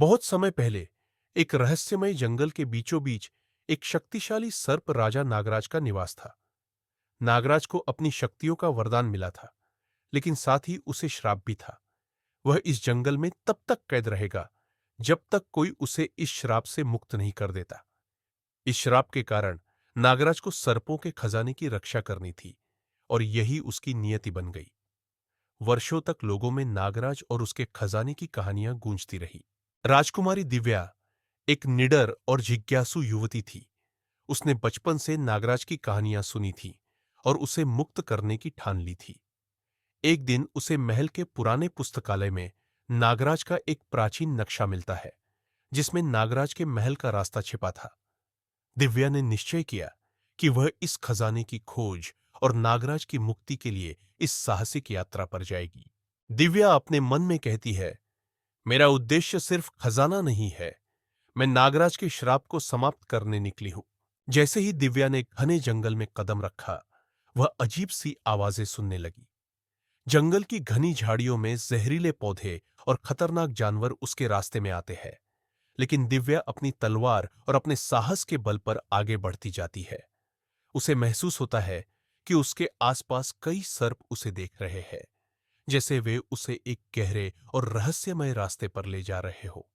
बहुत समय पहले एक रहस्यमय जंगल के बीचों बीच एक शक्तिशाली सर्प राजा नागराज का निवास था। नागराज को अपनी शक्तियों का वरदान मिला था, लेकिन साथ ही उसे श्राप भी था। वह इस जंगल में तब तक कैद रहेगा जब तक कोई उसे इस श्राप से मुक्त नहीं कर देता। इस श्राप के कारण नागराज को सर्पों के खजाने की रक्षा करनी थी, और यही उसकी नियति बन गई। वर्षों तक लोगों में नागराज और उसके खजाने की कहानियां गूंजती रही। राजकुमारी दिव्या एक निडर और जिज्ञासु युवती थी। उसने बचपन से नागराज की कहानियां सुनी थी और उसे मुक्त करने की ठान ली थी। एक दिन उसे महल के पुराने पुस्तकालय में नागराज का एक प्राचीन नक्शा मिलता है, जिसमें नागराज के महल का रास्ता छिपा था। दिव्या ने निश्चय किया कि वह इस खजाने की खोज और नागराज की मुक्ति के लिए इस साहसिक यात्रा पर जाएगी। दिव्या अपने मन में कहती है, मेरा उद्देश्य सिर्फ खजाना नहीं है, मैं नागराज के श्राप को समाप्त करने निकली हूं। जैसे ही दिव्या ने घने जंगल में कदम रखा, वह अजीब सी आवाजें सुनने लगी। जंगल की घनी झाड़ियों में जहरीले पौधे और खतरनाक जानवर उसके रास्ते में आते हैं, लेकिन दिव्या अपनी तलवार और अपने साहस के बल पर आगे बढ़ती जाती है। उसे महसूस होता है कि उसके आसपास कई सर्प उसे देख रहे हैं, जैसे वे उसे एक गहरे और रहस्यमय रास्ते पर ले जा रहे हो।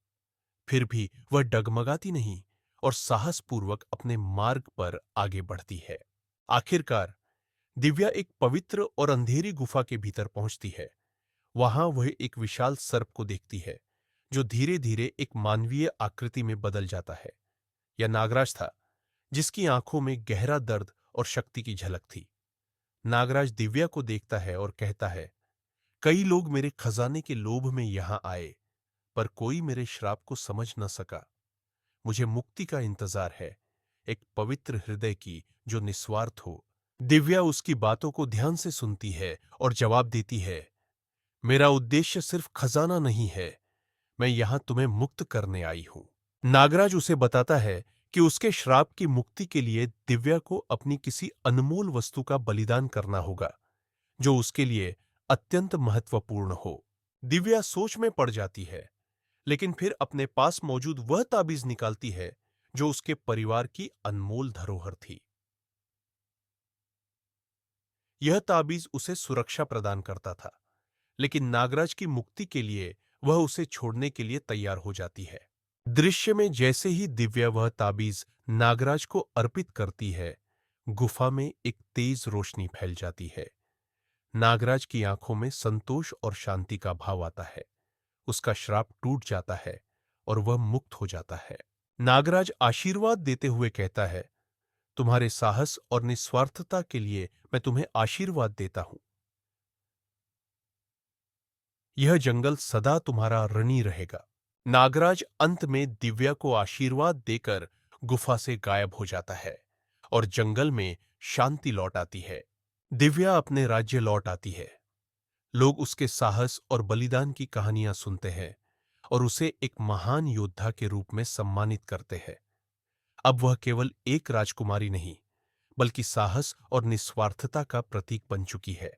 फिर भी वह डगमगाती नहीं और साहसपूर्वक अपने मार्ग पर आगे बढ़ती है। आखिरकार दिव्या एक पवित्र और अंधेरी गुफा के भीतर पहुंचती है। वहां वह एक विशाल सर्प को देखती है, जो धीरे धीरे एक मानवीय आकृति में बदल जाता है। यह नागराज था, जिसकी आंखों में गहरा दर्द और शक्ति की झलक थी। नागराज दिव्या को देखता है और कहता है, कई लोग मेरे खजाने के लोभ में यहां आए, पर कोई मेरे श्राप को समझ न सका। मुझे मुक्ति का इंतजार है, एक पवित्र हृदय की जो निस्वार्थ हो। दिव्या उसकी बातों को ध्यान से सुनती है और जवाब देती है, मेरा उद्देश्य सिर्फ खजाना नहीं है, मैं यहां तुम्हें मुक्त करने आई हूं। नागराज उसे बताता है कि उसके श्राप की मुक्ति के लिए दिव्या को अपनी किसी अनमोल वस्तु का बलिदान करना होगा, जो उसके लिए अत्यंत महत्वपूर्ण हो। दिव्या सोच में पड़ जाती है, लेकिन फिर अपने पास मौजूद वह ताबीज निकालती है जो उसके परिवार की अनमोल धरोहर थी। यह ताबीज उसे सुरक्षा प्रदान करता था, लेकिन नागराज की मुक्ति के लिए वह उसे छोड़ने के लिए तैयार हो जाती है। दृश्य में जैसे ही दिव्या वह ताबीज नागराज को अर्पित करती है, गुफा में एक तेज रोशनी फैल जाती है। नागराज की आंखों में संतोष और शांति का भाव आता है। उसका श्राप टूट जाता है और वह मुक्त हो जाता है। नागराज आशीर्वाद देते हुए कहता है, तुम्हारे साहस और निस्वार्थता के लिए मैं तुम्हें आशीर्वाद देता हूं। यह जंगल सदा तुम्हारा ऋणी रहेगा। नागराज अंत में दिव्या को आशीर्वाद देकर गुफा से गायब हो जाता है और जंगल में शांति लौट आती है। दिव्या अपने राज्य लौट आती है। लोग उसके साहस और बलिदान की कहानियां सुनते हैं और उसे एक महान योद्धा के रूप में सम्मानित करते हैं। अब वह केवल एक राजकुमारी नहीं, बल्कि साहस और निस्वार्थता का प्रतीक बन चुकी है।